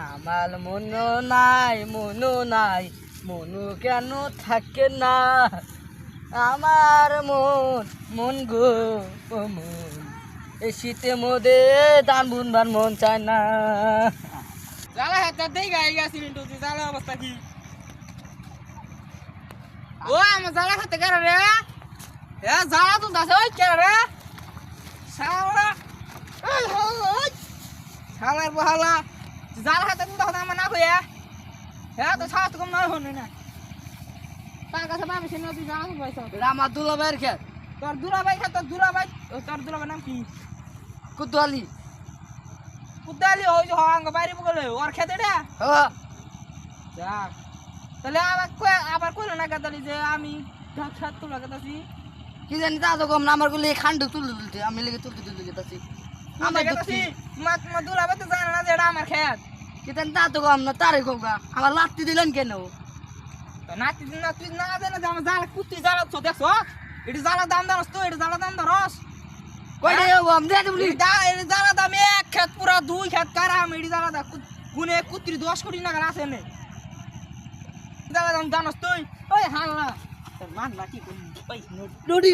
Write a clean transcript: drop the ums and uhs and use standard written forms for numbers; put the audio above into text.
আমার মনু নাই মনু কেন থাকে না আমার মন গো ও মন এই শীতে মোদে দান বুনবার মন চায় না। জ্বালা হাত দেই গাই গেছি মিন্টু তুই জ্বালা অবস্থা কি ও আমার জ্বালা খাতে কেন রে এ জ্বালা তো দাস ওই কেন রে শালা ওই ওই শালার বহালা জ্বালা হাতে তুই তখন আমার না কইয়া হ্যাঁ তো ছাড়া তো কম নয় হন না তার কাছে পাবি সে নদী জ্বালা পয়সা এটা আমার দুলাভাইয়ের খেত। তোর দুলাভাই খা তোর দুলাভাই তোর দুলাভাই নাম কি কুতোয়ালি কুদালি ওই যে হঙ্গ বাইরে বলে ওর খেতে রে হ্যাঁ যাক তাহলে আবার কইলো না গাদালি যে আমি খেত তুলা গাদাছি কি জানি তা তো কম না আমার গুলি খান্ডু তুলতে আমি লেগে তুলতে যেতেছি আমার গাদাছি মা দুলাভাই তো জানে না যে এটা আমার খেত কি জানি তা তো কম না তারে কম আমার লাত্তি দিলেন কেন? নাতি না তুই না জানে যে আমার জ্বালা কুত্তি জ্বালা তো দেখছ এটি জ্বালা দাম দারস তো এটি জ্বালা দাম দারস কয়টা আমি দিয়ে দেবো এটি জ্বালা দাম এক খেত পুরা দুই খেত কারাম এটি জ্বালা দা গুনে কুত্রি 10 কোটি টাকা আছে নে জ্বালা দাম জানস তুই ওই হাল্লা তোর মান না কি করি ওই ডুডি